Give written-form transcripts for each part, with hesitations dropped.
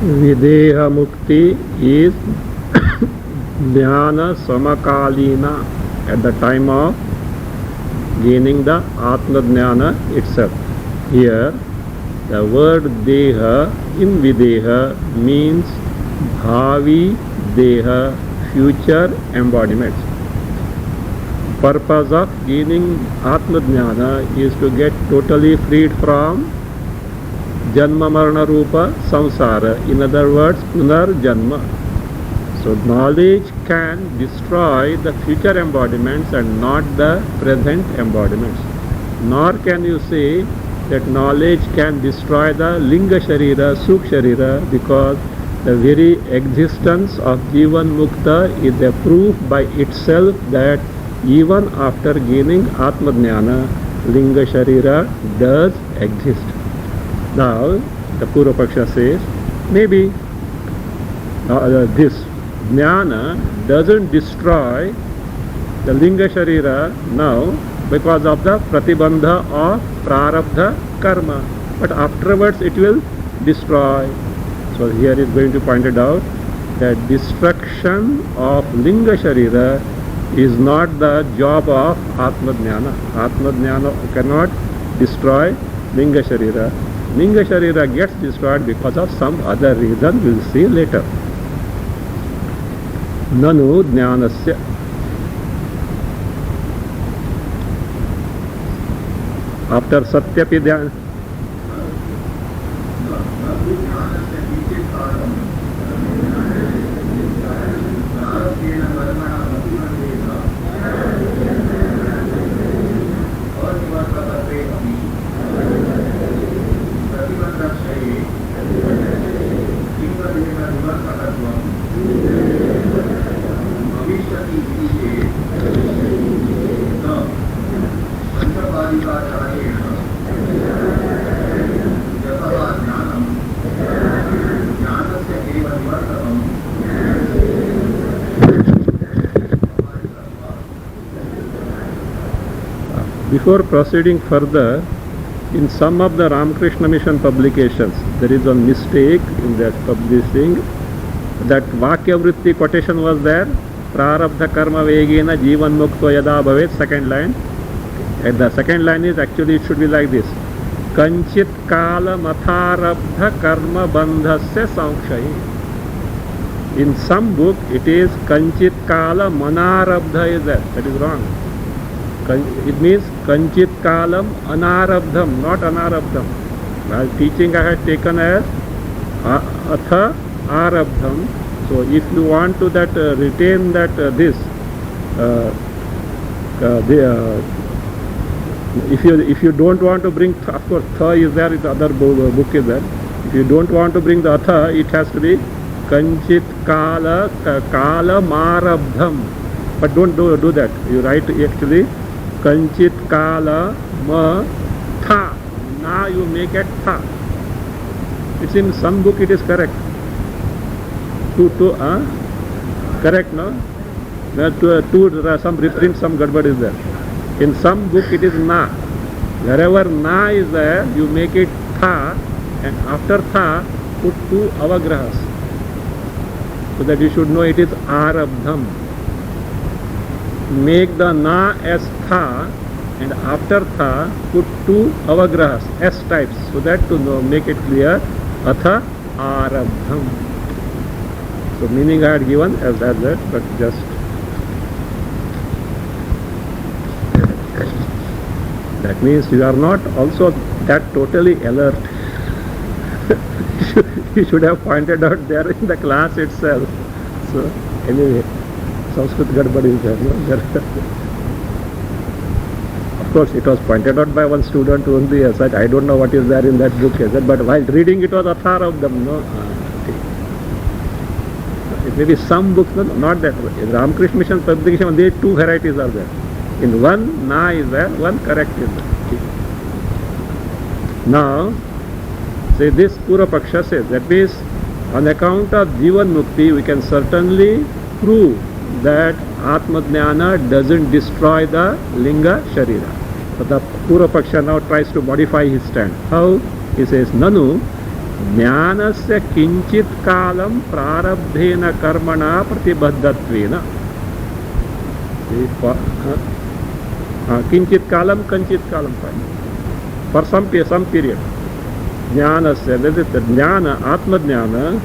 Videha Mukti is Dhyana Samakalina at the time of gaining the Atma Dhyana itself. Here, the word Deha in Videha means Bhavi Deha, future embodiments. Purpose of gaining Atma Dhyana is to get totally freed from Janma Marana Rupa Samsara, in other words, Punar Janma. So knowledge can destroy the future embodiments and not the present embodiments. Nor can you say that knowledge can destroy the Linga Sharira, Sukh Sharira, because the very existence of Jivan Mukta is a proof by itself that even after gaining Atma Jnana, Linga Sharira does exist. Now, the Purva Paksha says, maybe this Jnana doesn't destroy the Linga Sharira now because of the Pratibandha of Prarabdha Karma. But afterwards it will destroy. So here is going to point it out that destruction of Linga Sharira is not the job of Atma Jnana. Atma Jnana cannot destroy Linga Sharira. Linga Sharira gets destroyed because of some other reason, we will see later. Nanu Jnanasya. After Satyapi Dhyan. Before proceeding further, in some of the Ramakrishna Mission publications, there is a mistake in that publishing. That Vakya Vritti quotation was there. Prarabdha karma vegena jivan mukto yada bhavet, second line. And the second line is actually, it should be like this. Kanchit kala matharabdha karma bandhasya sankshayi. In some book, it is Kanchit kala manarabdha is there. That is wrong. It means Kanchit kalam anarabdham, not anarabdham. While teaching I had taken as atha arabdham. So if you want to that retain that if you don't want to bring, of course tha is there, the other book is there. If you don't want to bring the atha, it has to be Kanchit kala marabdham. But don't do that. You write actually Kanchit kala ma tha. Now you make it tha. It's in some book it is correct. Correct, no? Some reprint, some gadbad is there. In some book it is na. Wherever na is there, you make it tha, and after tha, put two avagrahas. So that you should know it is arabdham. Make the na as tha, and after tha, put two avagrahas, S types, so that to make it clear, atha arabdham. So meaning I had given as that, but just that means you are not also that totally alert. You should have pointed out there in the class itself. So anyway, Sanskrit gadbad is there. No? Of course, it was pointed out by one student only as such. I don't know what is there in that book as that, but while reading it was athar of them. No. It may be some books, not that. In Ramakrishna Mission publication, there two varieties are there. In one, na is there, one correct is there. Now, say this Pura Paksha says, that means on account of Jivan Mukti, we can certainly prove that Atma Jnana doesn't destroy the Linga Sharira. But the Pura Paksha now tries to modify his stand. How? He says, Nanu Jnanasya kinchit kalam prarabdhena karmana pratibadhatvena. Kinchit kalam, kanchit kalam. For some period. Jnanasya, that is the Jnana, Atma Jnana.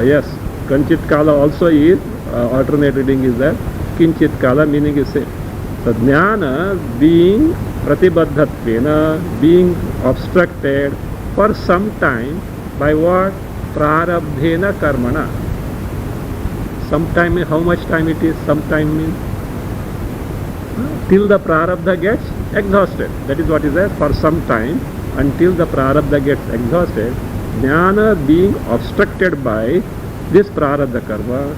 Yes, kanchit kala also is, alternate reading is there. Kinchit kala meaning is same. So Jnana being pratibadhatvena, being obstructed for some time by what? Prarabdhena karmana. Sometime, how much time it is? Sometime means till the prarabdha gets exhausted. That is what is there, for some time, until the prarabdha gets exhausted. Jnana being obstructed by this prarabdha karma,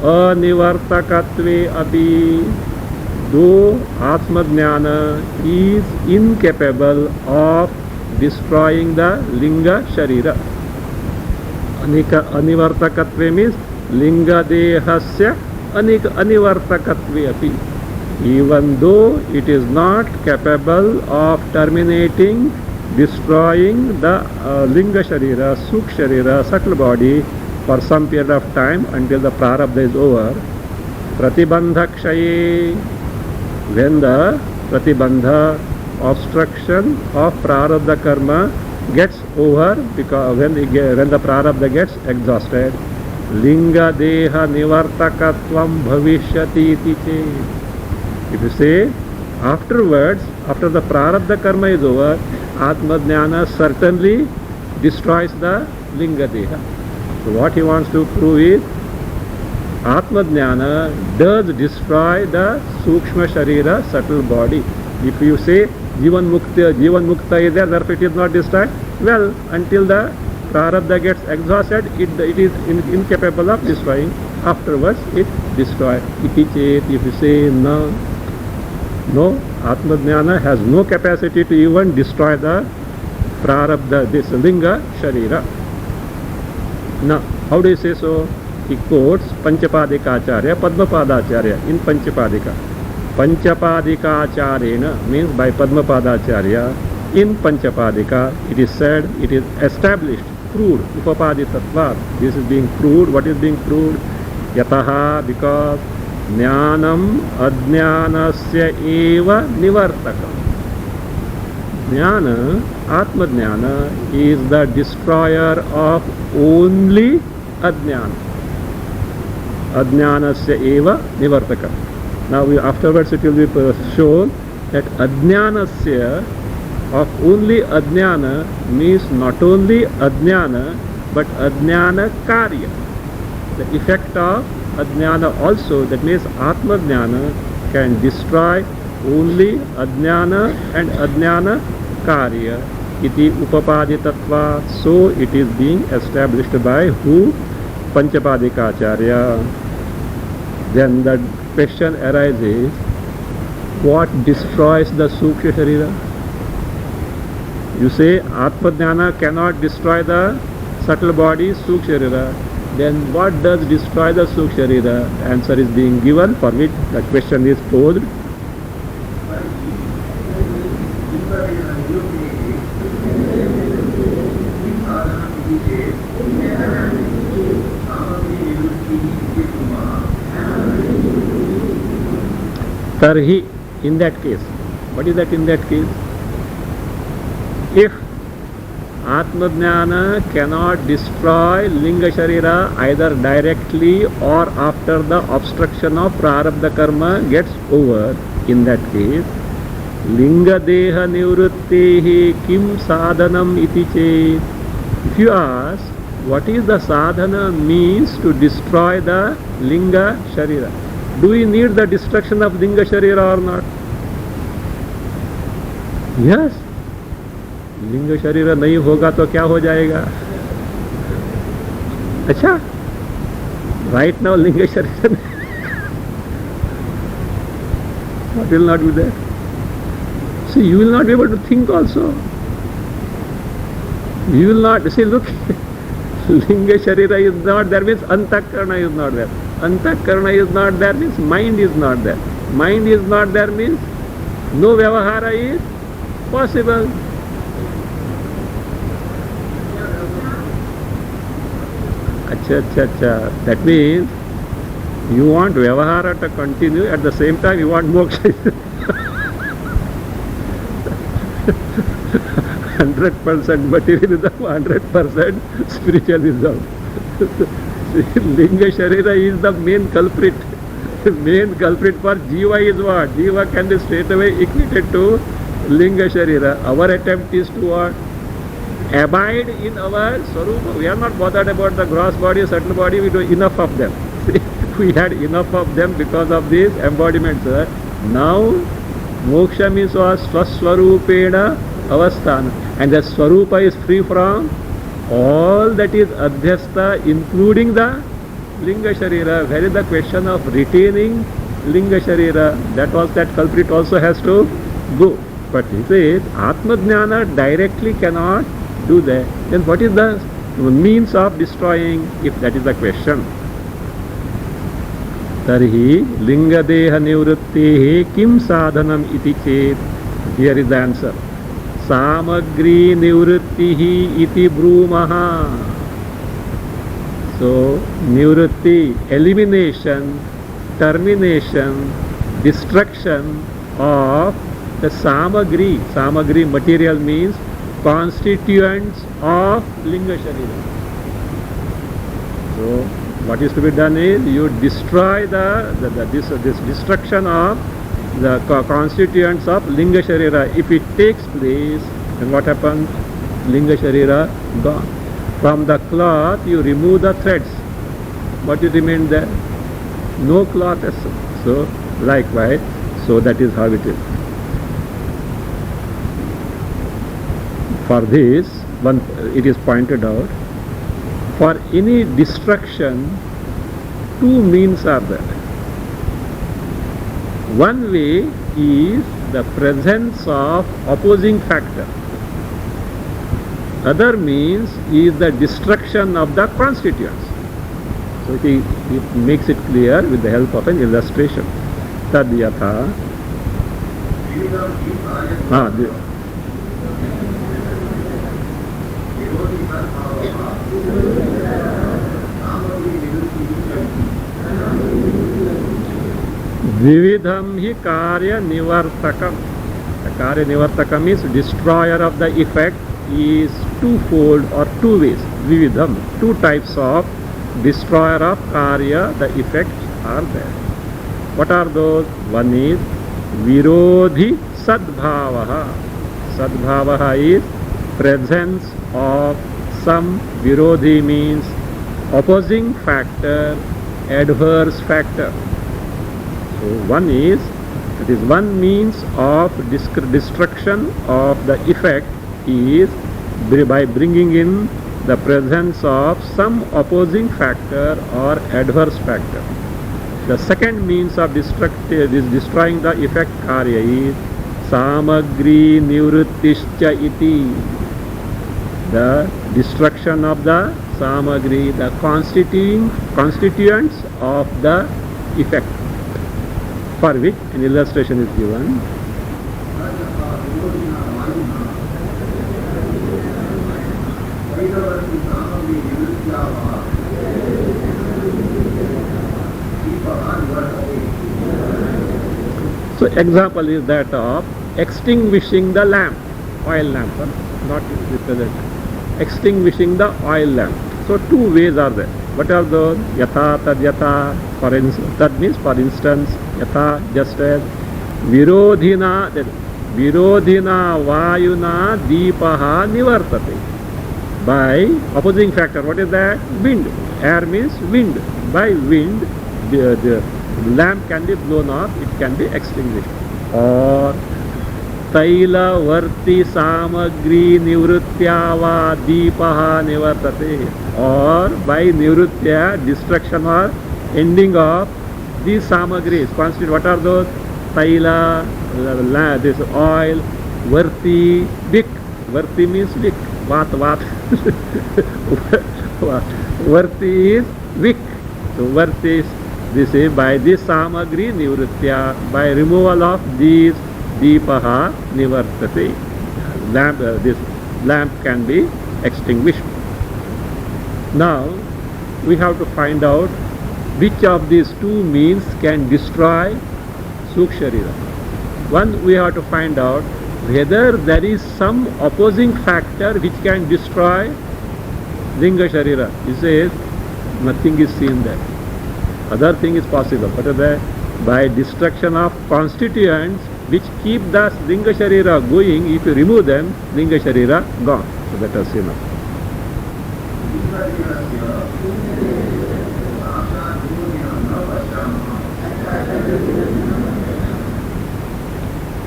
anivartakatve api, though Atma Jnana is incapable of destroying the Linga Sharira. Anivartakatve means Linga Dehasya Anivartakatve api. Even though it is not capable of terminating, destroying the Linga Sharira, Sukh Sharira, subtle body for some period of time until the prarabdha is over. Pratibandhakshaye, when the pratibandha, obstruction of prarabdha karma gets over, because when the prarabdha gets exhausted, Linga Deha Nivartakatvam Bhavishyati iti che. If you say afterwards, after the prarabdha karma is over, Atma Jnana certainly destroys the Linga Deha. So what he wants to prove is Atma Jnana does destroy the Sukshma Sharira, subtle body. If you say Jivan Mukta is there, therefore it is not destroyed, well, until the prarabdha gets exhausted, it is incapable of destroying. Afterwards it destroys. Iti chet, if you say no, Atma Jnana has no capacity to even destroy the prarabdha, this Linga Sharira. Now, how do you say so? He quotes Panchapadika Acharya, Padmapada Acharya in Panchapadika. Panchapadika Acharyena means by Padmapada Acharya. In Panchapadika, it is said, it is established, proved, Upapaditattva. This is being proved. What is being proved? Yataha, because Jnanam Ajnanasya eva Nivartakam. Jnana, Atma Jnana is the destroyer of only Ajnana. Ajnanasya eva Nivartakam. Now afterwards it will be shown that Ajnanasya, of only Ajnana, means not only Ajnana but Ajnana Karya. The effect of Ajnana also, that means Atma Jnana can destroy only Ajnana and Ajnana Karya. Iti Upapaditattva. So it is being established by who? Panchapadika Acharya. Then the question arises, what destroys the Sukshma Sharira? You say Atma Jnana cannot destroy the subtle body, Sukshma Sharira. Then what does destroy the Sukshma Sharira? The answer is being given, for which the question is posed. Tarhi, in that case. What is that in that case? If Atma Jnana cannot destroy Linga Sharira either directly or after the obstruction of Prarabdha Karma gets over, in that case, Linga Deha Nivrittehi Kim Sadhanam Iti Chet. If you ask, what is the sadhana means to destroy the Linga Sharira? Do we need the destruction of Linga Sharira or not? Yes. लिंग शरीर नहीं होगा तो क्या हो जाएगा? अच्छा, right now लिंग शरीर What will not be there? See, you will not be able to think also. You will not, see, look, Linga Sharira is not there means Antakarana is not there. Antakarana is not there means mind is not there. Mind is not there means no Vyavahara is possible. Acha. That means you want Vyavahara to continue, at the same time you want moksha. 100% materialism, 100% spiritualism. Linga Sharira is the main culprit. Main culprit for Jiva is what? Jiva can be straight away equated to Linga Sharira. Our attempt is to what? Abide in our Swarupa. We are not bothered about the gross body, subtle body. We do enough of them. We had enough of them because of these embodiments. Now, moksha means what? Swaswarupena avasthana. And the Swarupa is free from all that is adhyastha, including the Linga Sharira. Where is the question of retaining Linga Sharira? That culprit also has to go. But he says, Atma Jnana directly cannot do that. Then what is the means of destroying, if that is the question? Tarhi Linga Deha Nivrittehe Kim Sadhanam iti chet. Here is the answer. Samagri Nivrittihi iti Brumaha. So, Nivritti, elimination, termination, destruction of the Samagri. Samagri material means constituents of Linga Sharira. So, what is to be done is you destroy this destruction of the constituents of Linga Sharira. If it takes place, then what happens? Linga Sharira gone. From the cloth you remove the threads. What will remain there? No cloth as such. So likewise, so that is how it is. For this, it is pointed out, for any destruction, two means are there. One way is the presence of opposing factor. Other means is the destruction of the constituents. So he makes it clear with the help of an illustration. Tad yatha. Vividham hi karya nivartakam. The karya nivartakam is destroyer of the effect, is twofold or two ways. Vividham, two types of destroyer of karya, the effects are there. What are those? One is virodhi sadbhavaha. Sadbhavaha is presence of some. Virodhi means opposing factor, adverse factor. So one is, that is one means of destruction of the effect is by bringing in the presence of some opposing factor or adverse factor. The second means of destroying the effect karya is samagri nivrittischa iti. The destruction of the samagri, the constituents of the effect, for which an illustration is given. So example is that of extinguishing the lamp, oil lamp, not represent, extinguishing the oil lamp. So two ways are there. What are those? Yatha tad yatha, for instance, that means for instance, yatha, just as virodhina vayuna deepaha nivartate. By opposing factor, what is that? Wind. Air means wind. By wind, the lamp can be blown off, it can be extinguished. Or taila varti samagri nivrutyava deepaha nivartate. Or by nivrutya, destruction or ending of these samagris. Constitute, what are those? taila, this oil, varti, vik. Varti means vik. Vat. Varti is vik. So varti is, this is by this samagri nivritya, by removal of these deepaha nivartate. This lamp can be extinguished. Now we have to find out which of these two means can destroy Suksharira. One, we have to find out whether there is some opposing factor which can destroy Linga Sharira. He says nothing is seen there. Other thing is possible, but by destruction of constituents which keep the Linga Sharira going, if you remove them, Linga Sharira gone. So that is enough.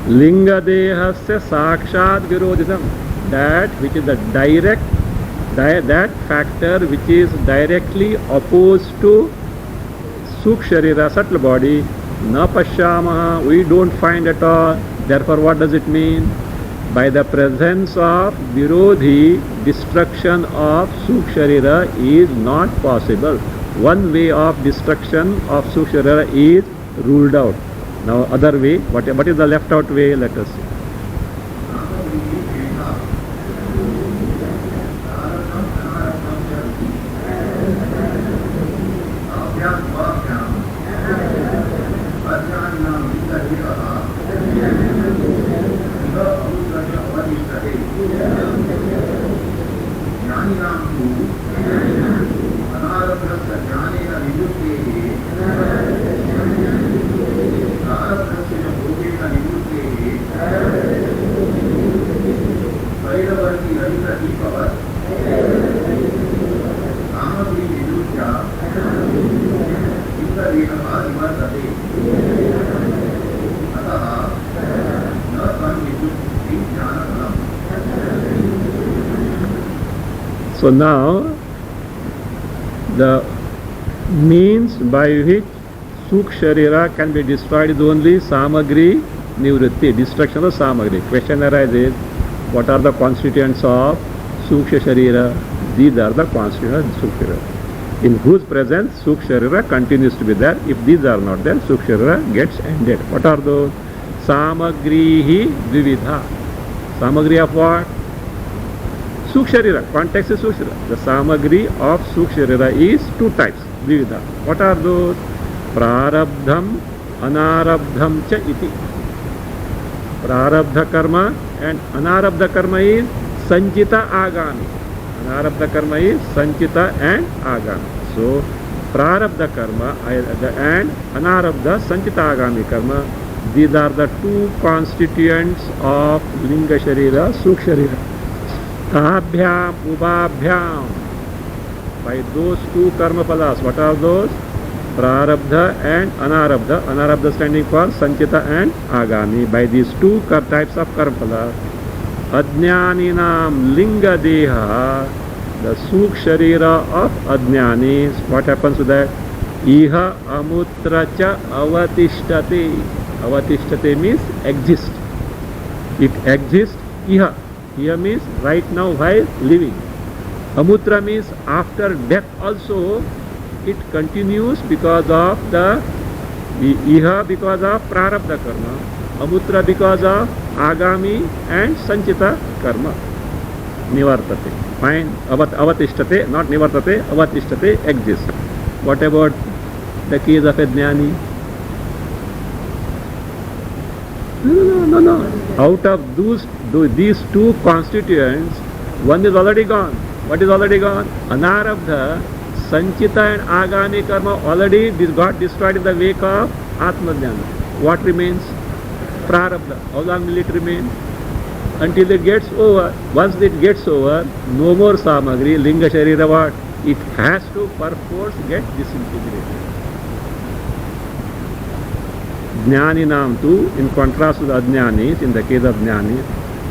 Linga dehasya sakshat virodhisam, that which is the direct, that factor which is directly opposed to Suksharira, subtle body, na pashyamaha, we don't find at all. Therefore, what does it mean? By the presence of virodhi, destruction of Suksharira is not possible. One way of destruction of Suksharira is ruled out. Now other way, what is the left out way? Let us see. So now the means by which Suksharira can be destroyed is only Samagri Nivritti, destruction of Samagri. Question arises, what are the constituents of Suksharira? These are the constituents of Suksharira, in whose presence Suksharira continues to be there. If these are not there, Suksharira gets ended. What are those? Samagrihi Vividha. Samagri of what? Suksharira. Context is Suksharira. The Samagri of Suksharira is two types. Vividha. What are those? Prarabdham, Anarabdham cha iti. Prarabdha karma and Anarabdha karma is Sanchita Agami. Anarabdha karma is Sanchita and Agami. So, Prarabdha karma and Anarabdha Sanchita Agami karma, these are the two constituents of Linga Sharira, Suksharira. Tabhyam, Ubabhyam. By those two karma phalas, what are those? Prarabdha and Anarabdha. Anarabdha standing for Sanchita and Agami. By these two types of karma phalas, Ajnaninam Linga Deha, the Suksharira of Ajnanis, what happens to that? Iha Amutra cha Avatishtate. Avatishtate means exist. It exists. Iha. Iha means right now while living. Amutra means after death also it continues because of the Iha, because of Prarabdha karma, Amutra because of Agami and Sanchita karma. Nivartate. Fine. Avatishtate, not Nivartate, Avatishtate exists. What about the case of a Jnani? No. Out of these two constituents, one is already gone. What is already gone? Anarabdha, Sanchita and Agami karma already got destroyed in the wake of Atmajnana. What remains? Prarabdha. How long will it remain? Until it gets over. Once it gets over, no more Samagri, Linga Sharira what? It has to perforce get disintegrated. Jnaninam too, in contrast to the Ajnanis, in the case of Jnanis,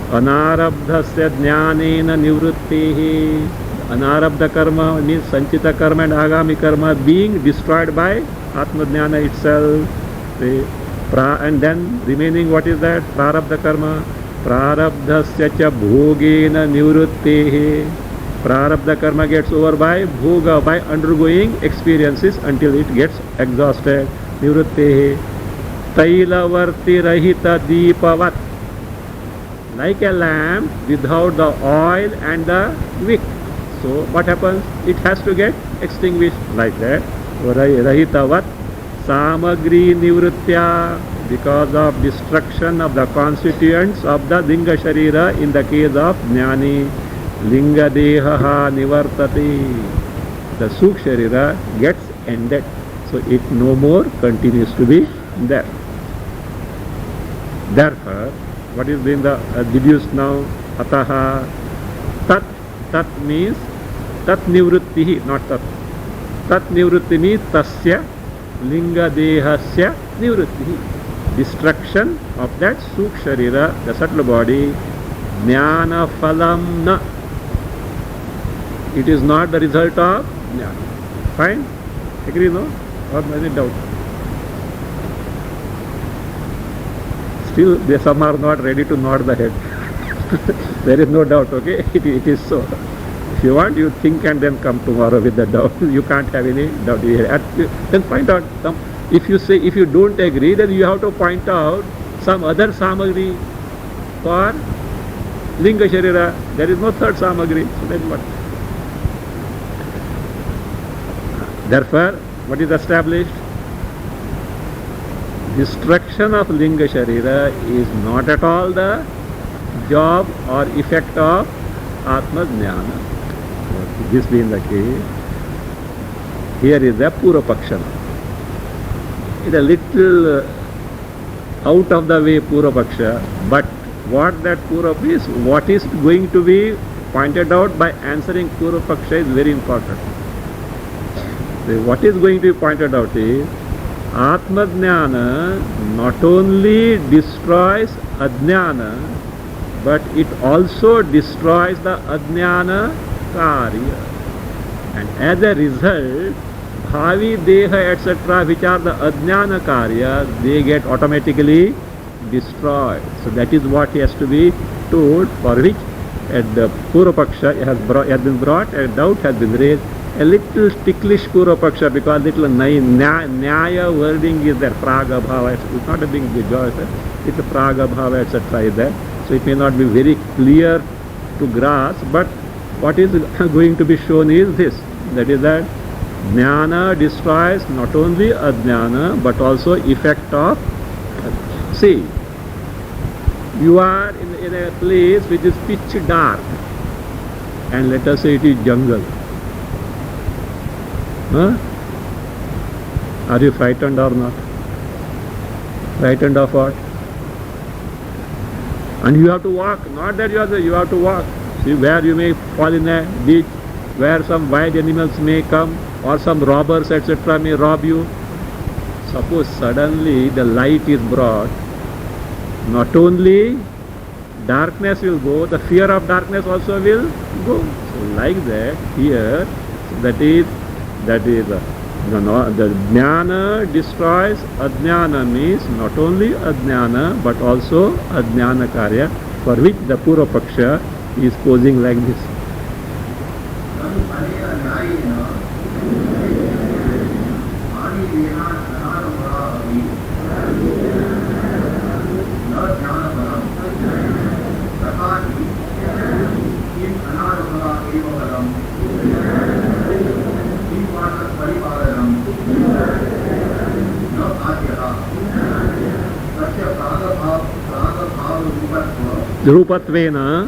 Anarabdhasya Jnanena Nivrittehi. Anarabdha karma means Sanchita karma and Agami karma being destroyed by Atmajnana itself. And then remaining, what is that? Prarabdha karma. Prarabdhasya cha bhogena nivrittehe. Prarabdha karma gets over by bhoga, by undergoing experiences until it gets exhausted. Nivrittehe. Tailavarti rahita deepavat. Like a lamp without the oil and the wick. So what happens? It has to get extinguished like that. Rahitavat samagri nivritya, because of destruction of the constituents of the linga sharira. In the case of jnani, linga dehaha nivartati, the sukh sharira gets ended, so it no more continues to be there. Therefore, what is being deduced now? Ataha tat. Tat means tat nivrittihi, not tat. Tat nivritti means tasya linga dehasya nivrittihi. Destruction of that sukh sharira, the subtle body. Jnana phalam na. It is not the result of jnana. Fine? Agree, no? Or any doubt? Still, some are not ready to nod the head. There is no doubt, okay? It is so. If you want, you think and then come tomorrow with the doubt. You can't have any doubt. Then point out some. If you don't agree, then you have to point out some other samagri for linga sharira. There is no third samagri. So then what? Therefore, what is established? Destruction of linga sharira is not at all the job or effect of Atma Jnana. This being the case, here is the Purva Paksha. It is a little out of the way Purva Paksha, but what that Purva is, what is going to be pointed out by answering Purva Paksha is very important. So what is going to be pointed out is, Atma Jnana not only destroys Ajnana, but it also destroys the Ajnana Karya. And as a result, Bhavi Deha etc., which are the Ajnana Karya, they get automatically destroyed. So that is what has to be told, for which at the Purva Paksha has been brought, a doubt has been raised. A little ticklish Purva Paksha, because little Nyaya wording is there, Praga Bhava, it's not a big joy, it's a Praga Bhava etc. is there. So it may not be very clear to grasp, but what is going to be shown is this, that is that Jnana destroys not only Ajnana, but also effect of. See, you are in a place which is pitch dark, and let us say it is jungle. Huh? Are you frightened or not? Frightened of what? And you have to walk, not that you have to walk. See, where you may fall in a ditch, where some wild animals may come, or some robbers etc. may rob you. Suppose suddenly the light is brought, not only darkness will go, the fear of darkness also will go. So like that, here, that is the Jnana destroys Ajnana, means not only Ajnana but also Ajnana Karya, for which the Purva Paksha is posing like this. Rupatvena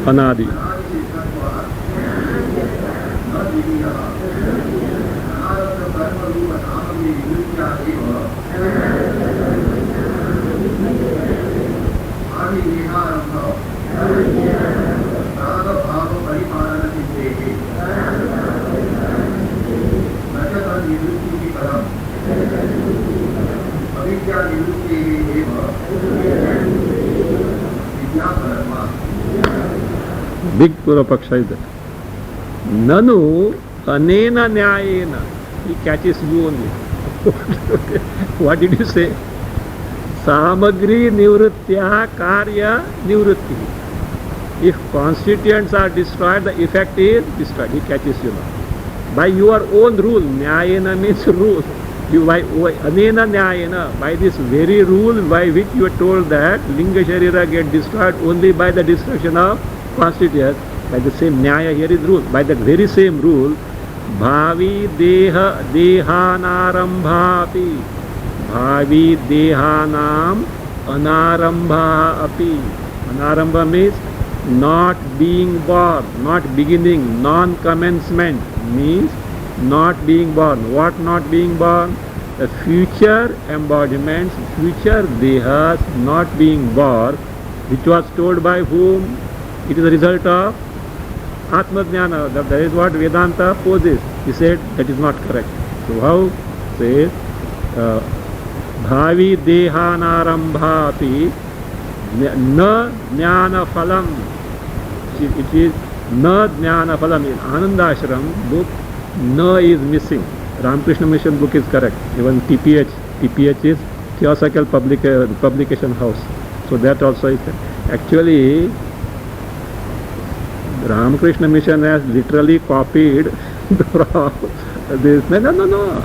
Anadi. Big Purva Paksha is that. Nanu anena nyayena. he catches you only. What did you say? Samagri nivritya karya nivritti. If constituents are destroyed, the effect is destroyed. He catches you now. By your own rule, nyayena means rule. Anena nyayena, by this very rule by which you are told that linga sharira get destroyed only by the destruction of constituents, by the same nyaya here is rule. By that very same rule, bhavi deha dehanarambhapi, bhavi dehanam anarambha api. Anarambha means not being born, not beginning, non-commencement means not being born. What not being born? The future embodiments, future dehas not being born, which was told by whom? It is a result of Atma-jnana. That is what Vedanta poses. He said that is not correct. So how? Says bhavi dehanarambha api na jnana phalam. It is na jnana phalam. In Anandashram book, na is missing. Ramakrishna Mission book is correct. Even TPH is Theosophical Publication House. So that also is correct. Actually, Ramakrishna Mission has literally copied from this. No.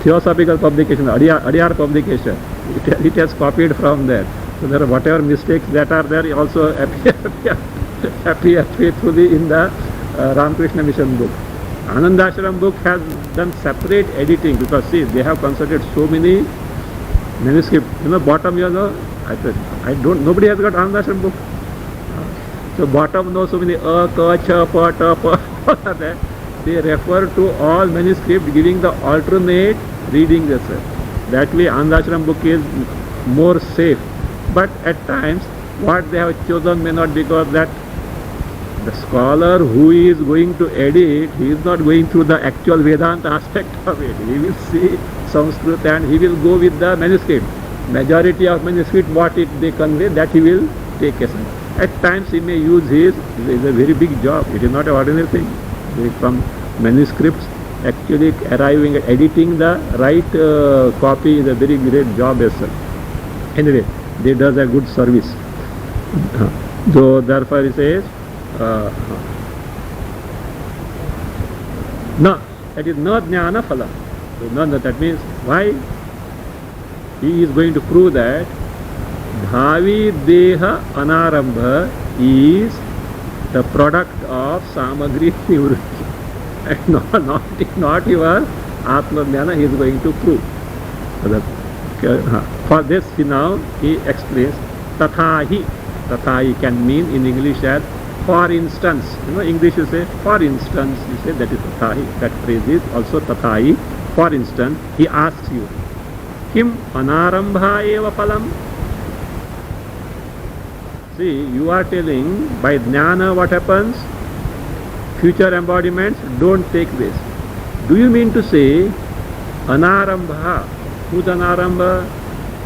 Theosophical Publication, Adyar publication. It has copied from there. So there are whatever mistakes that are there also appear faithfully in the Ramakrishna Mission book. Anandashram book has done separate editing because see, they have consulted so many manuscripts. Bottom nobody has got Anandashram book. So bottom knows so many ka, cha, pa, ta, pa. They refer to all manuscripts giving the alternate reading themselves. That way Anandashram book is more safe. But at times what they have chosen may not, because that the scholar who is going to edit, he is not going through the actual Vedanta aspect of it. He will see Sanskrit and he will go with the manuscript. Majority of manuscript, what they convey, that he will take as. At times he may use his, it is a very big job. It is not an ordinary thing. From manuscripts, actually arriving at editing the right copy is a very great job as well. Anyway, they does a good service. So therefore he says, na, that is na jnana phala. So na, that means why? He is going to prove that bhavi deha anarambha is the product of samagri nivritti, and not your atma jnana. He is going to prove. For this he explains tathahi. Tathahi can mean in English as for instance. English you say for instance, you say that is tathahi. That phrase is also tathahi. For instance, he asks you, kim anarambha eva phalam? See, you are telling by jnana what happens? Future embodiments don't take this. Do you mean to say anarambha? Who's anarambha?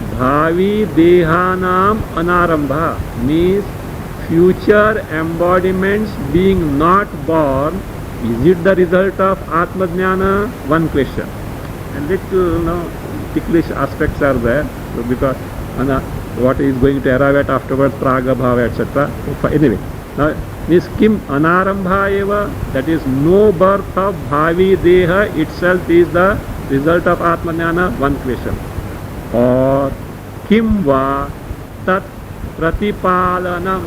Bhavi dehanam anarambha means future embodiments being not born. Is it the result of Atma Jnana? One question. And little ticklish aspects are there. So because what is going to arrive at afterwards, praga bhava, etc. Anyway, now means kim anarambha eva, that is no birth of bhavi deha itself is the result of Atma Jnana. One question. Or kim va tat pratipalanam.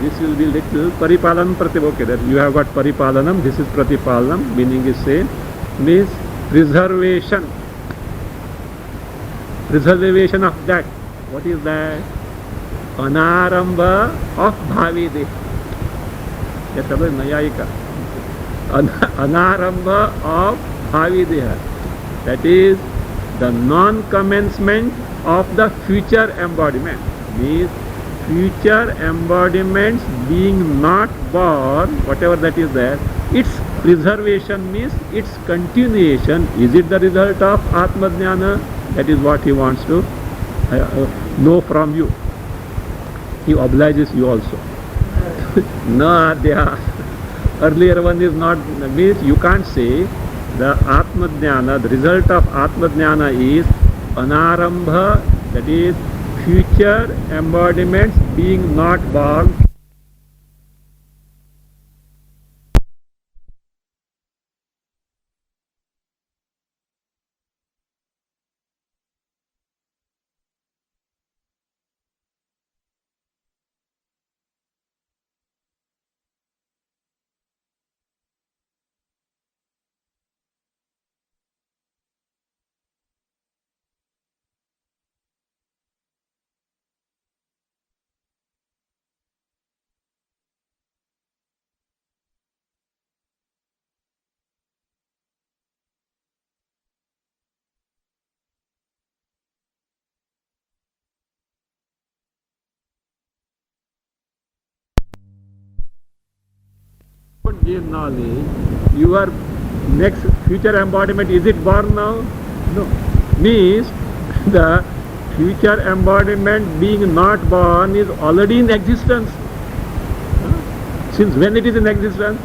This will be little paripalanam okay, that you have got paripalanam, this is pratipalanam, meaning is same, means preservation of that. What is that? Anarambha of bhavi deha. That's about Nayayika. Anarambha of bhavi deha. That is the non-commencement of the future embodiment. Means future embodiments being not born, whatever that is there, its preservation means its continuation. Is it the result of Atma Jnana? That is what he wants to know from you. He obliges you also. No, earlier one is not, means you can't say the Atma-jnana, the result of Atma-jnana is Anarambha, that is future embodiments being not born. Don't give knowledge, your next future embodiment, is it born now? No. Means the future embodiment being not born is already in existence. Since when it is in existence?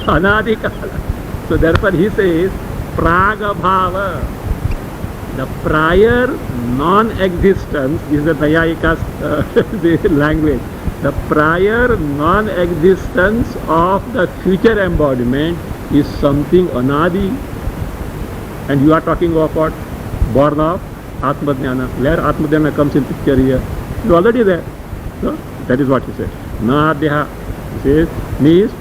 Anadikala. So therefore he says Pragabhava. The prior non-existence is the Nayayika's the language. The prior non-existence of the future embodiment is something anadi. And you are talking of what? Born of Atma-jnana. Where Atma-jnana comes in picture here? You are already there. So that is what he says. Nadyaha. He says, means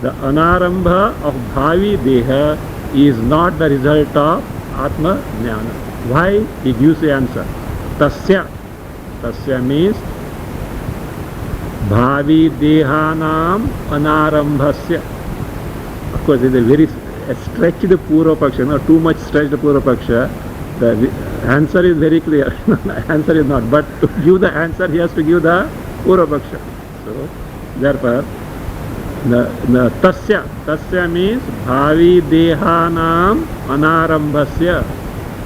the anarambha of bhavi deha is not the result of Atma-jnana. Why? He gives the answer. Tasya. Tasya means bhavi dehanam anarambhasya. Of course, it is a very stretched purva paksha, not too much stretched purva paksha. The answer is very clear. The answer is not. But to give the answer, he has to give the purva paksha. So, therefore, the tasya means bhavi dehanam anarambhasya.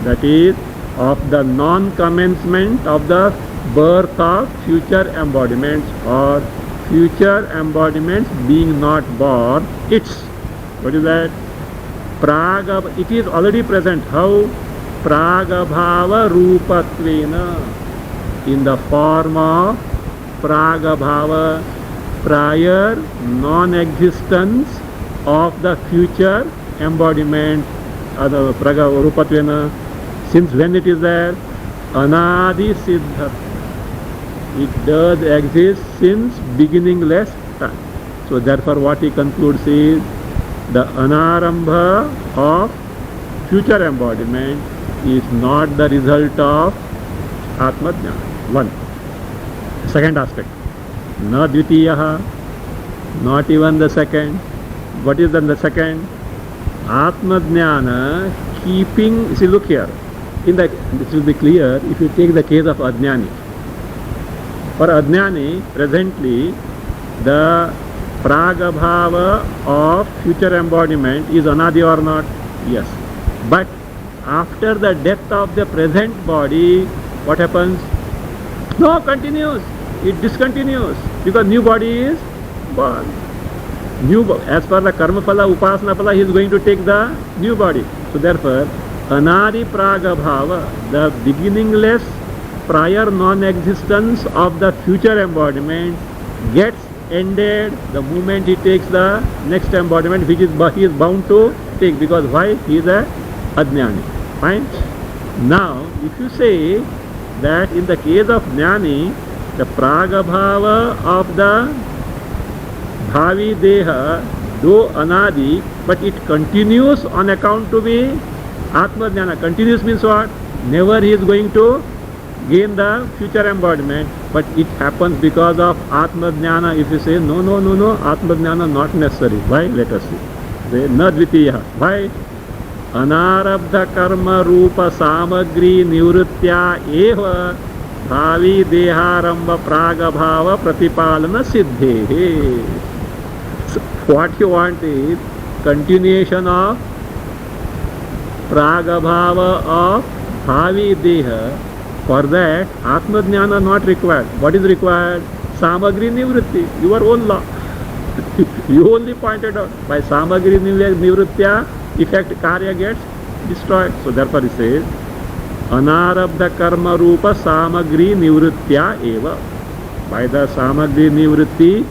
That is, of the non-commencement of the birth of future embodiments or future embodiments being not born. It's, what is that? Praga, it is already present. How? Pragabhava rupatvena, in the form of Pragabhava, prior non-existence of the future embodiment, the Pragabhava rupatvena. Since when it is there? Anadi siddha. It does exist since beginningless time. So therefore what he concludes is the anarambha of future embodiment is not the result of Atma-jnana. One. Second aspect. Na dvitiyaha, not even the second. What is then the second? Atma-jnana keeping, see, look here. This will be clear if you take the case of Ajnani. For Ajnani, presently, the Pragabhava of future embodiment is anadi or not? Yes. But after the death of the present body, what happens? No, continues. It discontinues because new body is born. As per the karma phala, upasana phala, he is going to take the new body. So therefore, Anadi Pragabhava, the beginningless prior non-existence of the future embodiment, gets ended the moment he takes the next embodiment, which is he is bound to take. Because why? He is a Ajnani. Fine? Now, if you say that in the case of Jnani, the Pragabhava of the Bhavi Deha, though Anadi, but it continues on account to be Atma-jnana. Continuous means what? Never he is going to gain the future embodiment, but it happens because of Atma-jnana. If you say, no, Atma-jnana not necessary. Why? Let us see. Na dvitiya. Why? Anarabdha karma rupa samagri nivritya eva bhavi deharamba pragabhava pratipalana siddhe. So what you want is continuation of Pragabhava of Bhavi Deha. For that, Atma-jnana not required. What is required? Samagri nivritti, your own law. You only pointed out by samagri nivritya, effect karya gets destroyed. So therefore he says, anarabdha karma rupa samagri nivritya eva. By the samagri nivritti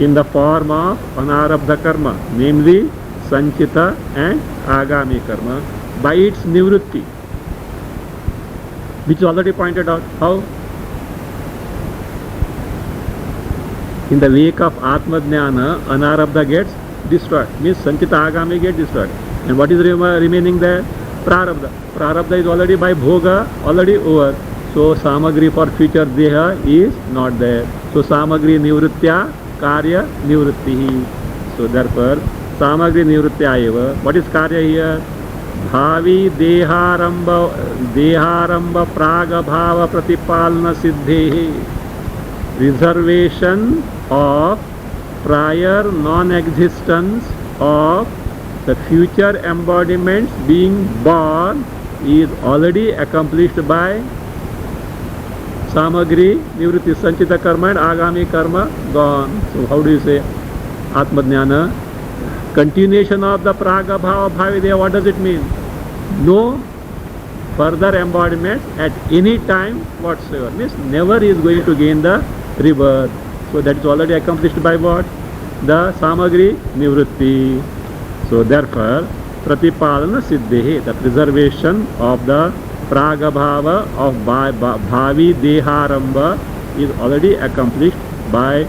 in the form of anarabdha karma, namely sanchita and agami karma, by its nivritti, which is already pointed out. How? In the wake of Atma Jnana, Anarabdha gets destroyed. Means Sanchita Agami gets destroyed. And what is remaining there? Prarabdha. Prarabdha is already by Bhoga, already over. So Samagri for future Deha is not there. So Samagri Nivritya, Karya Nivrittihi. So therefore, Samagri Nivritya eva. What is Karya here? Bhavi Deharamba Praga Bhava Pratipalana Siddhehi. Reservation of prior non-existence of the future embodiments being born is already accomplished by Samagri, Nivritti, Sanchita karma and Agami karma gone. So how do you say Atma Jnana? Continuation of the Praga Bhava Bhavideya, what does it mean? No further embodiments at any time whatsoever. Means never is going to gain the rebirth. So that is already accomplished by what? The Samagri Nivritti. So therefore, Pratipalana Siddhehi, the preservation of the Pragabhava of Bhavi Deharamba is already accomplished by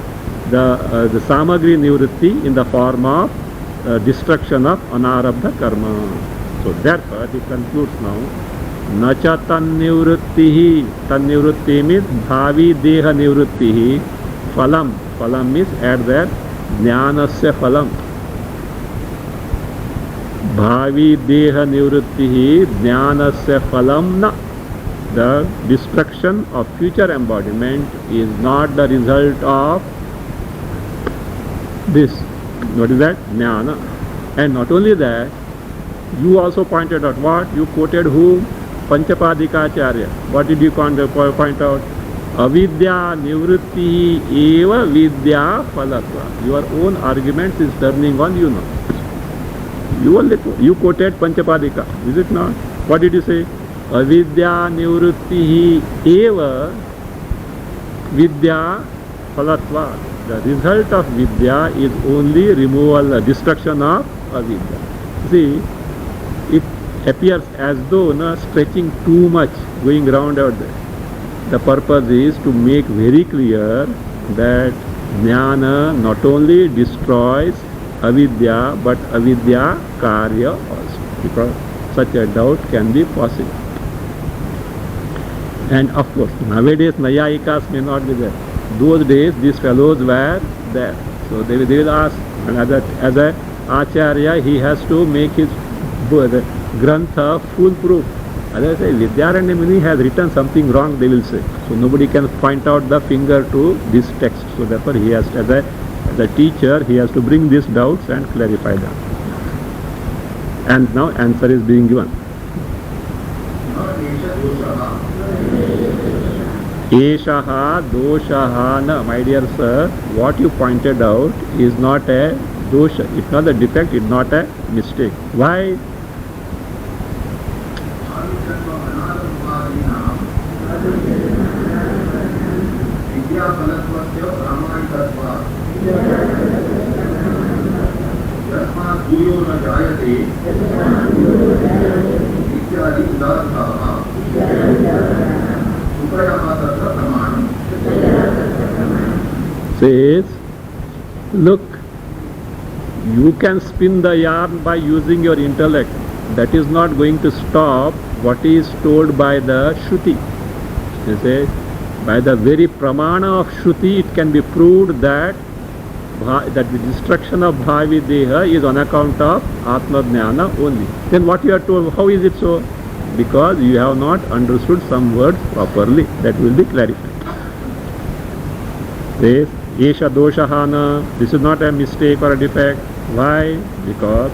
the Samagri Nivritti in the form of destruction of Anarabdha Karma. So therefore, he concludes now, Nacha Tannivrittihi, Tannivritti means Bhavi Deha Nivrittihi, Phalam, Phalam means add there, Jnanasya Phalam. Bhavi Deha Nivrittihi, Jnanasya Phalam na. The destruction of future embodiment is not the result of this. What is that? Jnana. And not only that, you also pointed out what? You quoted who? Panchapadikacharya. What did you point out? Avidya nivritti eva vidya phalatva. Your own argument is turning on you now. You quoted Panchapadika, is it not? What did you say? Avidya nivritti eva vidya phalatva. The result of vidya is only removal, destruction of avidya. See, it appears as though stretching too much, going round out there. The purpose is to make very clear that jnana not only destroys avidya but avidya karya also, because such a doubt can be possible. And of course, nowadays Nayayikas may not be there. Those days these fellows were there. So they will ask, and as a Acharya, he has to make his Grantha foolproof. As I say, Vidyaranya Muni has written something wrong, they will say. So nobody can point out the finger to this text. So therefore he has, as a teacher, he has to bring these doubts and clarify them. And now answer is being given. Eshaha doshaha na. My dear sir, what you pointed out is not a dosha. It's not a defect, it's not a mistake. Why? Says, look, you can spin the yarn by using your intellect. That is not going to stop what is told by the Shruti. They say, by the very pramana of Shruti, it can be proved that the destruction of Bhavi Deha is on account of Atma Jnana only. Then what you are told, how is it so? Because you have not understood some words properly. That will be clarified. Says, Esha doshahana. This is not a mistake or a defect. Why? Because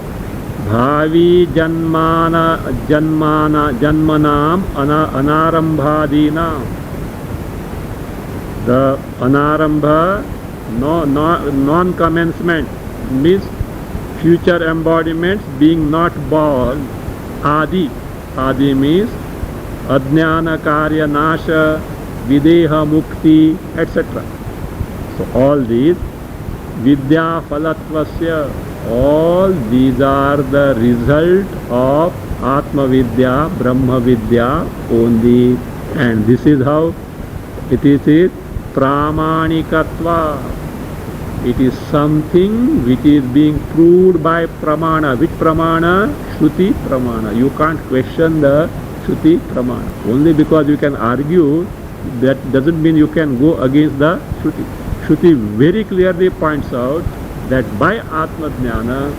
Bhavi janmanam anarambhadinam. The anarambha, non-commencement, means future embodiments being not born. Adi. Adi means Ajnana Karya Nasha, Videha Mukti, etc. So all these, Vidya Phalatvasya, all these are the result of Atma Vidya, Brahma Vidya only. And this is how it is Pramanikatva. It is something which is being proved by Pramana. Which Pramana? Shruti Pramana. You can't question the Shruti Pramana. Only because you can argue, that doesn't mean you can go against the Shruti. Shruti very clearly points out that by Atma Jnana,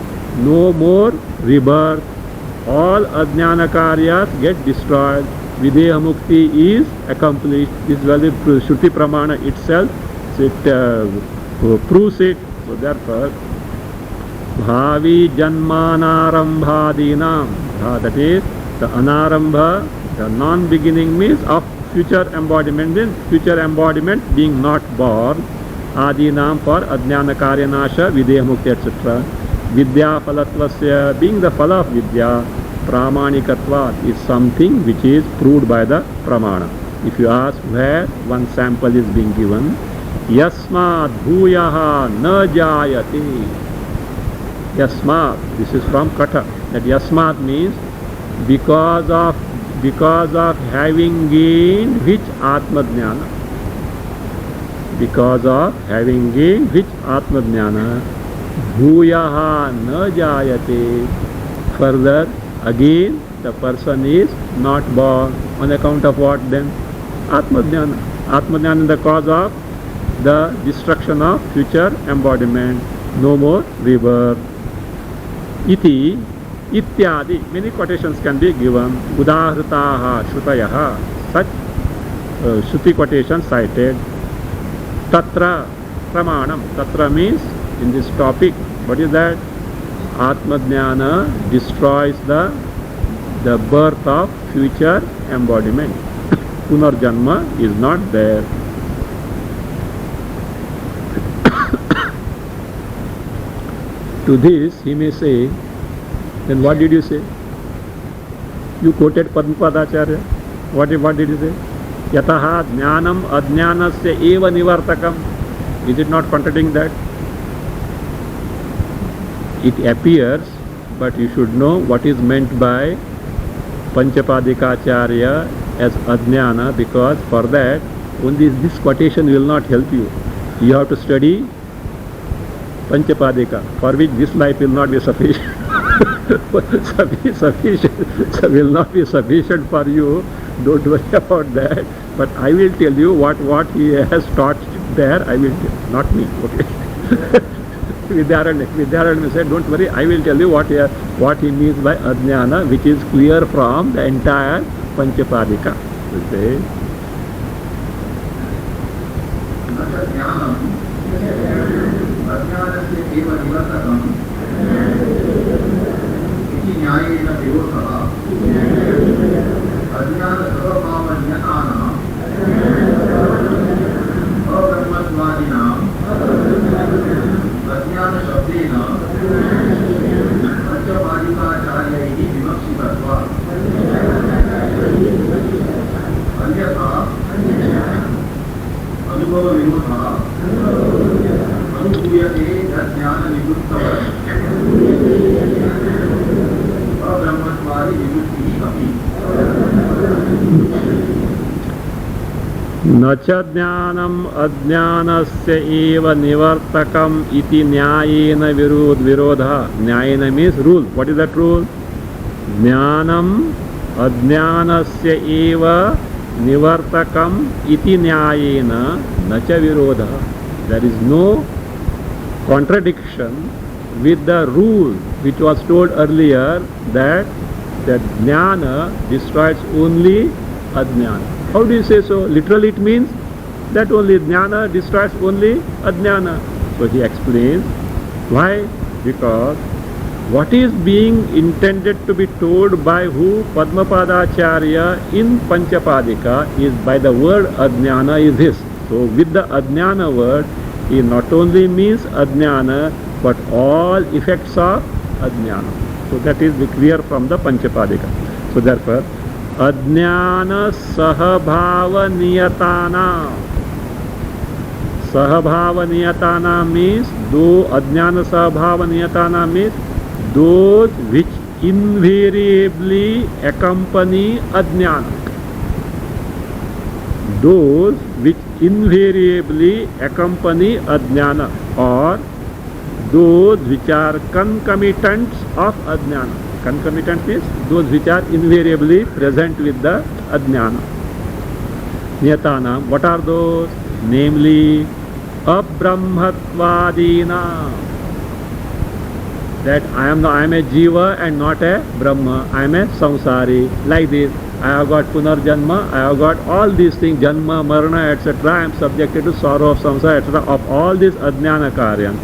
no more rebirth. All Ajnana Karyas get destroyed. Videha Mukti is accomplished. This is very Shruti Pramana itself. So it proves it. So therefore, Bhavi Janmanarambhadinam. That is, the Anarambha, the non-beginning means of future embodiment, means future embodiment being not born. Adinam for Ajnana Karya Nasha, Videha Mukti, etc. Vidya Phalatvasya, being the Phala of Vidya, Pramanikatva is something which is proved by the Pramana. If you ask where one sample is being given, Yasmat Bhuyaha Na Jayate. Yasmat, this is from Katha. That Yasmat means because of having gained which Atma Jnana. Because of having gained which Atma Jnana, Bhuyaha Na Jayate. Further, again, the person is not born. On account of what then? Atma Jnana. Atma Jnana is the cause of the destruction of future embodiment. No more rebirth. Iti, ityadi. Many quotations can be given. Udahritaha, Shrutayaha. Such Shruti quotations cited. Tatra, Pramanam. Tatra means in this topic. What is that? Atma Jnana destroys the birth of future embodiment. Punarjanma is not there. To this he may say, then what did you say? You quoted Padmapadacharya. What did you say? Yataha jnanam ajnanasya eva nivartakam. Is it not contradicting that? It appears, but you should know what is meant by Panchapadikacharya as Ajnana, because for that only this quotation will not help you. You have to study Panchapadika, for which this life will not be sufficient. Will not be sufficient for you. Don't worry about that. But I will tell you what he has taught there. I will tell, not me. Okay. Vidyaranya said, don't worry, I will tell you what he means by Ajnana, which is clear from the entire Panchapadika. Okay. नच ज्ञानम अज्ञानस्य एव निवर्तकम इति न्यायेन विरोधा. न्यायेन means rule. What is that rule? ज्ञानम अज्ञानस्य एव निवर्तकम इति न्यायेन न च विरोधा. There is no contradiction with the rule which was told earlier that jnana destroys only ajnana. How do you say so? Literally it means that only jnana destroys only ajnana. So he explains why. Because what is being intended to be told by who? Padmapadacharya in Panchapadika is by the word ajnana is this. So with the ajnana word He not only means ajnana, but all effects of ajnana. So that is clear from the Panchapadika. So therefore, ajnana sahabhava niyatana. Sahabhava niyatana means, though ajnana sahabhava niyatana means those which invariably accompany ajnana. Those which invariably accompany ajnana, or those which are concomitants of ajnana. Concomitant means those which are invariably present with the ajnana. Niyatana, what are those? Namely, abrahmatvadina. That I am a jiva and not a brahma. I am a samsari. Like this, I have got punarjanma, I have got all these things, janma, marana, etc. I am subjected to sorrow of samsara, etc. Of all these ajnana karyan.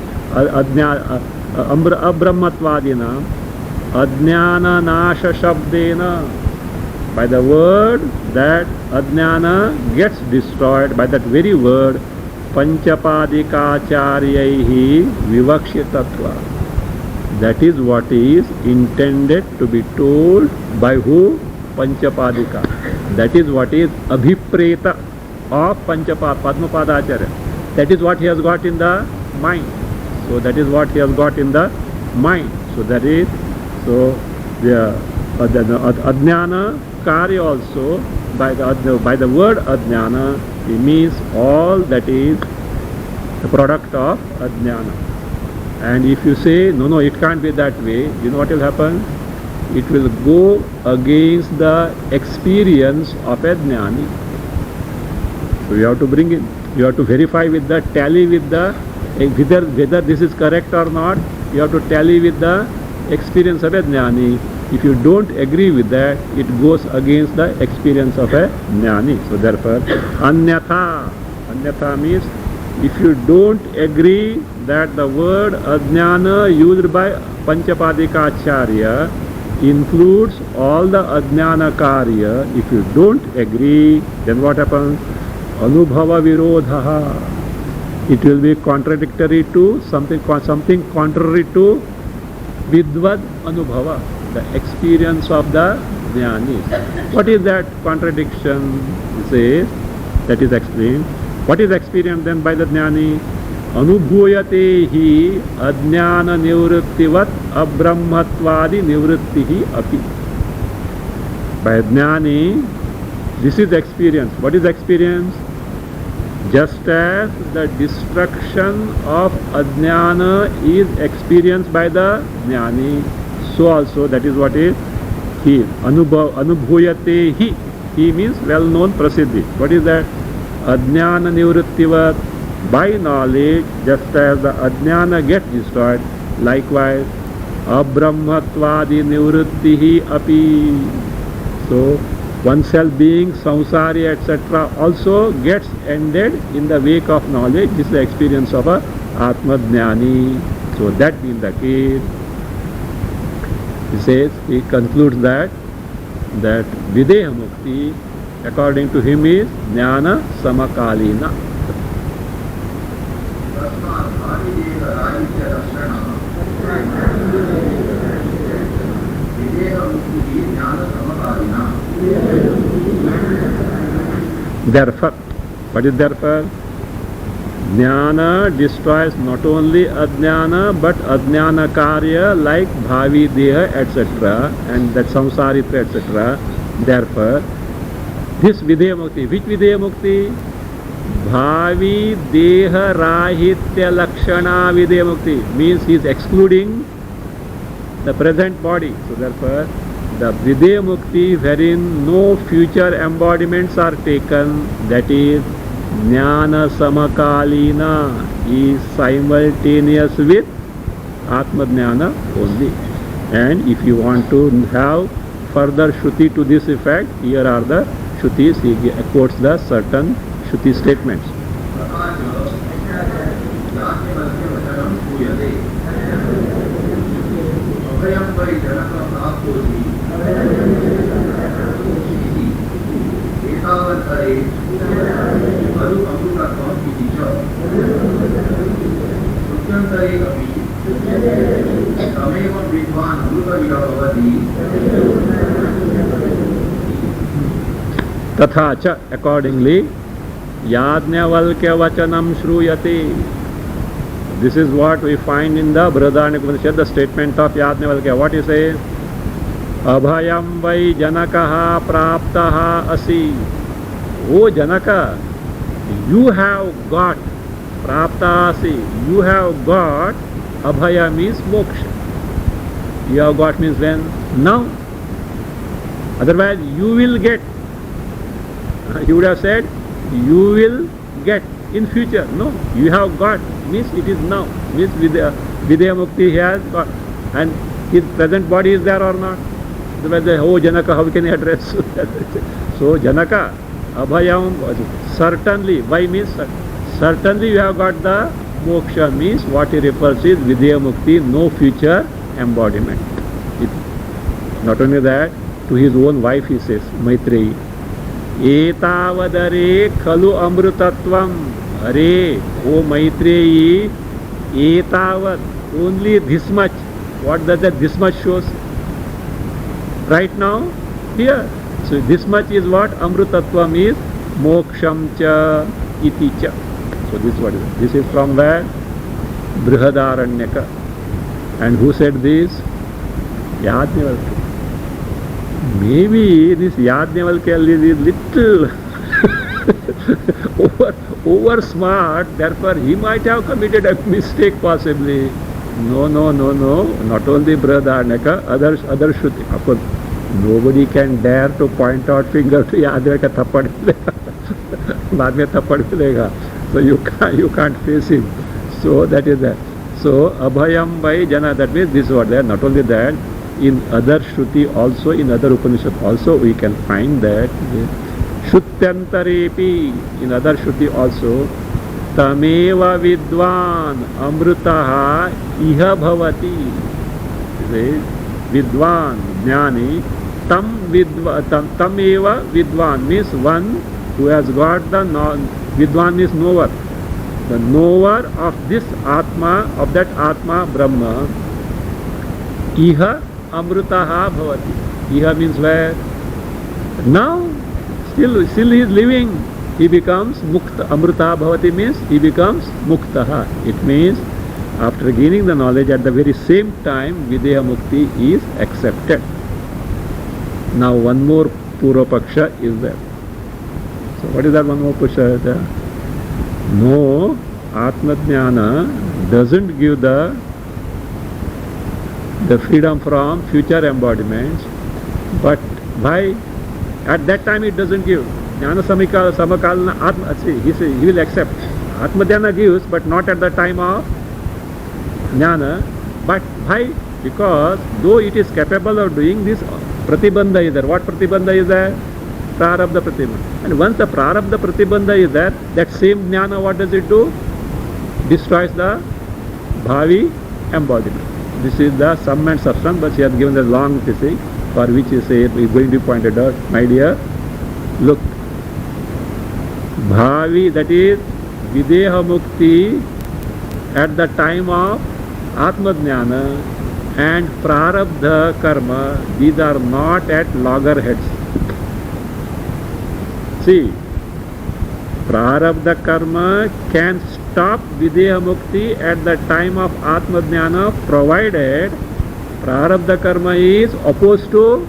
Abrahmatvadina, ajnana nasha shabdena. By the word that ajnana gets destroyed, by that very word, panchapadikacharyahi vivakshitatva. That is what is intended to be told by who? Panchapadika. That is what is abhipreta of Padmapadacharya. That is what he has got in the mind. So that is what he has got in the mind. So that is, so the ajnana karya also, by the word ajnana, it means all that is the product of ajnana. And if you say, no, it can't be that way, you know what will happen? It will go against the experience of a jnani. So you have to bring in, you have to verify with the, tally with the, whether this is correct or not, you have to tally with the experience of a jnani. If you don't agree with that, it goes against the experience of a jnani. So therefore, anyatha. Anyatha means, if you don't agree that the word ajnana used by Panchapadikacharya includes all the ajnana karya, if you don't agree, then what happens? Anubhava virodha. It will be contradictory to something contrary to vidvad anubhava, the experience of the jnani. What is that contradiction? He says, that is explained. What is experienced then by the jnani? Anubhuyate hi ajnana nivrittivat abrahmatvadi nivrittihi api. By jnani, this is experience. What is experience? Just as the destruction of ajnana is experienced by the jnani, so also that is what is he. Anubhuyate hi. He means well-known prasiddhi. What is that? Ajnana nivrittivat. By knowledge, just as the ajnana gets destroyed, likewise abrahmatvadi nivrittihi api. So oneself being samsari, etc. also gets ended in the wake of knowledge. This is the experience of a atma jnani. So that being the case, he says, he concludes that videha mukti, according to him, is jnana samakalina. Therefore, what is therefore? Jnana destroys not only ajnana, but ajnana karya like bhavi deha, etc. and that samsaritva, etc. Therefore, this videha mukti, which videha mukti? Bhavi deha rahitya lakshana videha mukti, means he is excluding the present body. So therefore, the videha mukti wherein no future embodiments are taken, that is jnana samakalina, is simultaneous with atma jnana only. And if you want to have further shruti to this effect, here are the shrutis. He quotes the certain shruti statements. तथा च accordingly Yajnavalkya वचनम श्रूयते. This is what we find in the Brihadaranyaka Upanishad, the statement of Yajnavalkya. What he says? Abhayam vai janakaha praptaha asi. O Janaka, you have got praptaha asi. You have got abhaya means moksha. You have got means when? Now. Otherwise you will get. You would have said you will get in future. No, you have got means it is now. Means Vidya Mukti he has got. And his present body is there or not? Otherwise, oh Janaka, how can he address? So Janaka, Abhayam, certainly, why means certainly you have got the moksha means what he refers is Vidya Mukti, no future embodiment. Not only that, to his own wife he says, Maitreyi, Etavadare khalu amrutatvam. Are, O Maitreyi, etavad, only this much. What does that this much shows? Right now, here. So this much is what? Amrutatvam is moksham cha iti cha. So this is what it is. This is from where? Brihadaranyaka. And who said this? Yajnavalkya. Maybe this Yajnavalkya is little over smart, therefore he might have committed a mistake possibly. No. Not only Brihadaranyaka, other Shruti. Of course, nobody can dare to point out finger to Yajnavalkya thappad milega. Baad mein thappad milega. So you can't face him. So that is that. So Abhayam by Jana, that means this is what they are. Not only that, in other Shruti also, in other Upanishad also we can find that Shrutyantarepi, in other Shruti also, Tameva Vidvan Amrutaha Iha Bhavati. Vidvan, Jnani, Tameva Vidvan means one who has got the Vidvan is knower. The knower of this Atma, of that Atma Brahma, Iha Amrutaha Bhavati. Iha means where? Now, still he is living. He becomes Mukta. Amrutaha Bhavati means he becomes Muktaha. It means after gaining the knowledge at the very same time, Vidya Mukti is accepted. Now one more Purva Paksha is there. So what is that one more Paksha there? No, Atma Jnana doesn't give the freedom from future embodiments, but why? At that time it doesn't give. Jnana Samakalana Atma, he will accept. Atma Jnana gives, but not at the time of Jnana. But why? Because though it is capable of doing this, Pratibandha is there. What Pratibandha is there? Prarabdha Pratibandha. And once the Prarabdha Pratibandha is there, that same Jnana, what does it do? Destroys the Bhavi embodiment. This is the sum and substance, but he has given a long thing for which he says, is going to be pointed out. My dear, look, Bhavi, that is Videha Mukti at the time of Atma Jnana, and Prarabdha Karma, these are not at loggerheads. See, Prarabdha Karma can stop Videha Mukti at the time of Atma Jnana, provided Prarabdha Karma is opposed to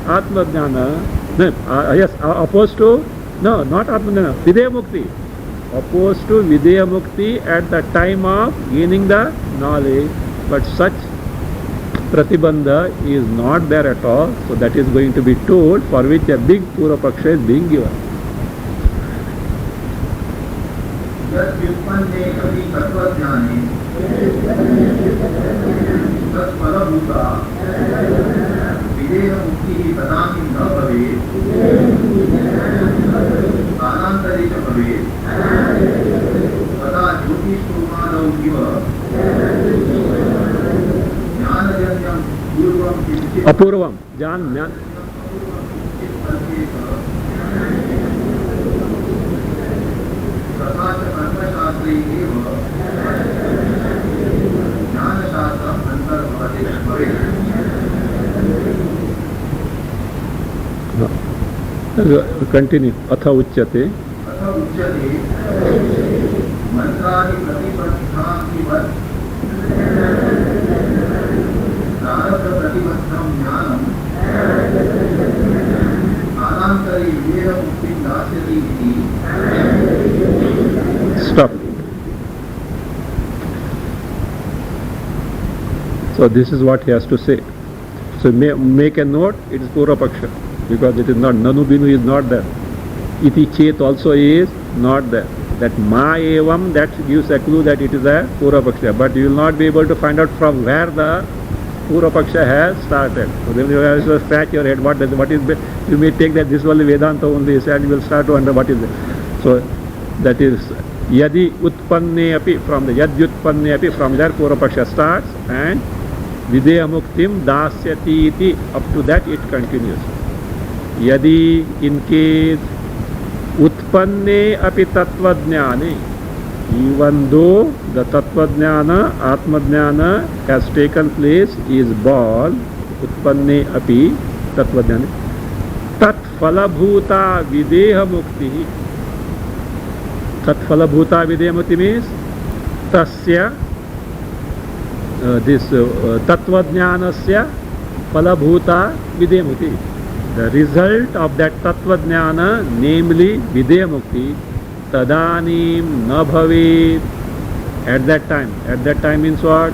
Atma Jnana. No, opposed to, no, not Atma Jnana, Videha Mukti. Opposed to Videha Mukti at the time of gaining the knowledge, but such Pratibandha is not there at all. So that is going to be told, for which a big Purva Paksha is being given. Apurvam, Jnana. Continue. Atha uchyate. मंत्राणि प्रतिपन्नातिवत् प्रारब्ध प्रतिबद्धं ज्ञानं कालान्तरे विदेहमुक्तिं दास्यति इति. Stop. So this is what he has to say. So make a note, it is Purva Paksha, because it is not, Nanu Binu is not there. Iti Chet also is not there. That Ma Evam, that gives a clue that it is a Purva Paksha, but you will not be able to find out from where the Purva Paksha has started. So then you have to scratch your head, what is, you may take that this was the Vedanta only, and you will start to wonder what is it. So that is Yadi Utpanne api, from the Yad Utpanne api, from there Purva Paksha starts, and Videha Muktim Dasyati iti, up to that it continues. Yadi, in case, Utpanne api Tattvajnane, even though the Tattvajnana, Atmadjnana has taken place, is born, Utpanne api Tattvajnane, Tat Phalabhuta Videha Mukti. Tat Phalabhuta Videha Mukti means Tasya, this Tattvajnanasya Phalabhuta Videha Mukti. The result of that Tattvajnana, namely Videha Mukti, Tadanim na bhavet. At that time means what?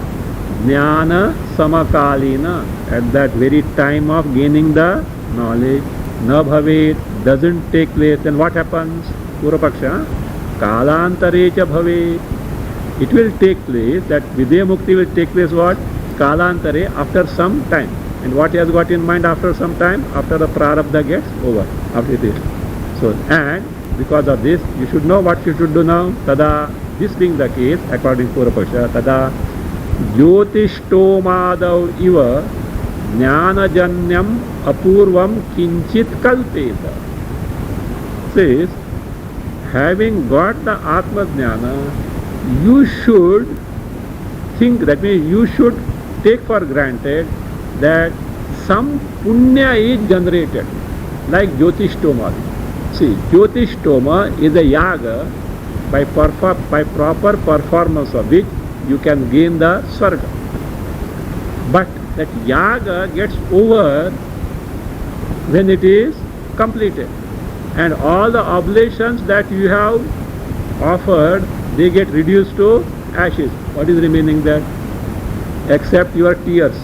Jnana Samakalina. At that very time of gaining the knowledge, na bhavet, doesn't take place. Then what happens? Purvapaksha, Kalantare cha bhavet. It will take place, that Videha Mukti will take place what? Kalantare, after some time. And what he has got in mind after some time? After the prarabdha gets over, after this. So, and because of this, you should know what you should do now. Tada, this being the case, according to Purvapaksha, Tada Jyotishtomadav iva jnanajanyam apurvam kinchit kalpeta. Says, having got the Atmadjnana, you should think, that means you should take for granted that some punya is generated, like Jyotishtoma. See, Jyotishtoma is a yaga by proper performance of which you can gain the Swarga. But that yaga gets over when it is completed. And all the oblations that you have offered, they get reduced to ashes. What is remaining there? Except your tears.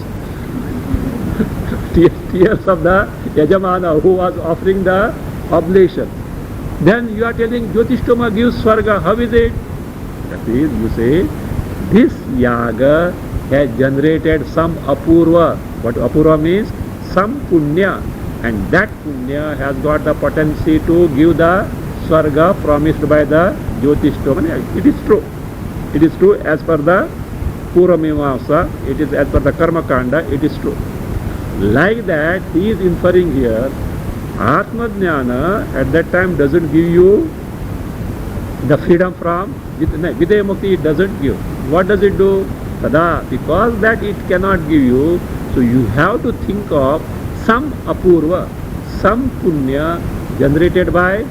Tears of the Yajamana who was offering the oblation. Then you are telling Jyotishtoma gives Swarga. How is it? That is, you say, this yaga has generated some apurva. What apurva means? Some punya. And that punya has got the potency to give the Swarga promised by the Jyotishtoma. It is true. It is true as per the Purvamimamsa. It is as per the Karma Kanda. It is true. Like that, he is inferring here, Atmadjnana at that time doesn't give you the freedom from Videha Mukti. It doesn't give. What does it do? Tada, because that it cannot give you, so you have to think of some apurva, some punya generated by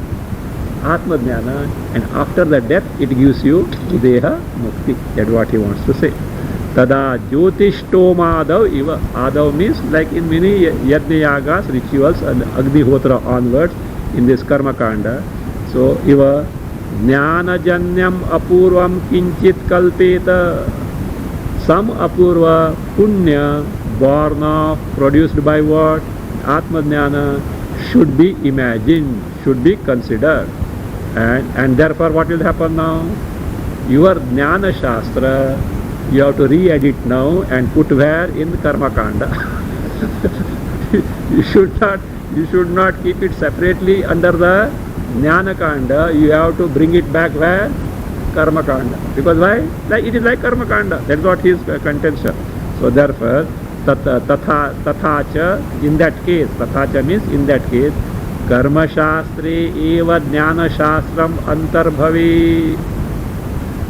Atmadjnana, and after the death it gives you Videha Mukti. That's what he wants to say. Tada Jyotishtomadav iva. Adav means like in many Yajna Yagas, rituals, and Agnihotra onwards in this Karma Kanda. So, iva Jnanajanyam apurvam kinchit kalpeta. Some apurva punya born of, produced by what? Atmadjnana should be imagined, should be considered. And therefore what will happen now? Your Jnana Shastra, you have to re-edit now and put where? In Karma Kanda. you should not keep it separately under the Jnana Kanda. You have to bring it back where? Karma Kanda. Because why? Like it is like Karma Kanda. That is what his contention. So therefore, tathacha, in that case, tathacha means in that case, Karma Shastre eva Jnana Shastram antarbhavi.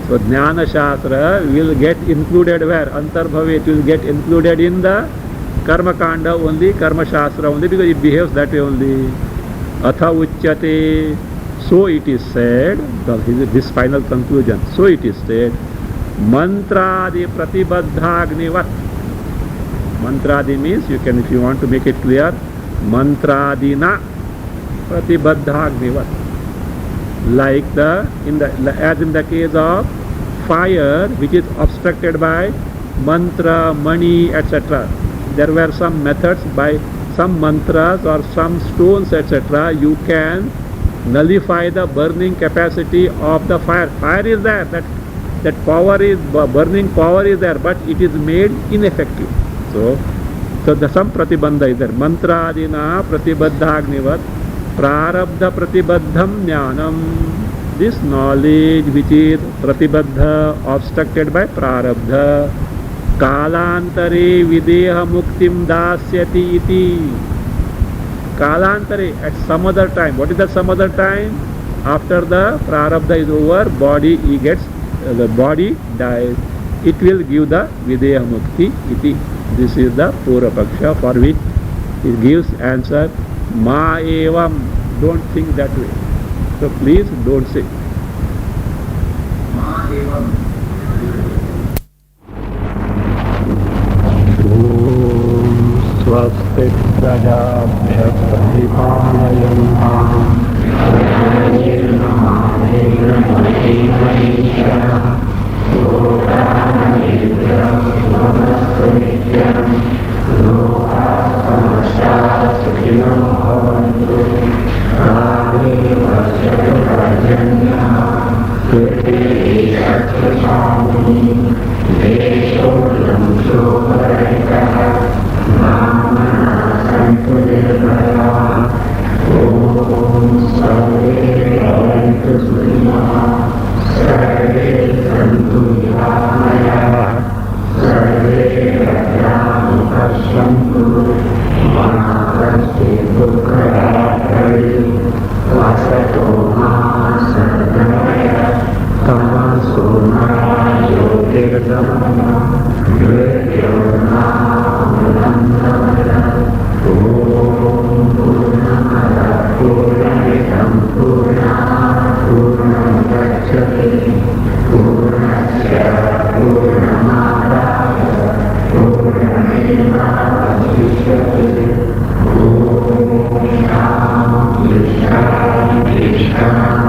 So Jnana Shastra will get included where? Antarbhavi. It will get included in the Karma Kanda only, Karma Shastra only, because it behaves that way only. Atha uchyate. So it is said, this final conclusion, so it is said, mantradi pratibaddhagnivat. Mantradi means, you can, if you want to make it clear, mantradina pratibaddhagnivat. Like as in the case of fire, which is obstructed by mantra, mani, etc. There were some methods by some mantras or some stones, etc. You can nullify the burning capacity of the fire. Fire is there, that power is, burning power is there, but it is made ineffective. So the some pratibandha is there. Mantradina pratibaddhagnivat prarabdha pratibaddham jnanam. This knowledge which is pratibaddha, obstructed by prarabdha, kalantare videha muktim dasyati iti. Kalantare, at some other time. What is the some other time? After the prarabdha is over, the body dies. It will give the videha mukti iti. This is the Purva Paksha, for which it gives answer ma evam. Don't think that way. So please don't say. Ma evam. Swastik prajabhya pratipalayantam Krishna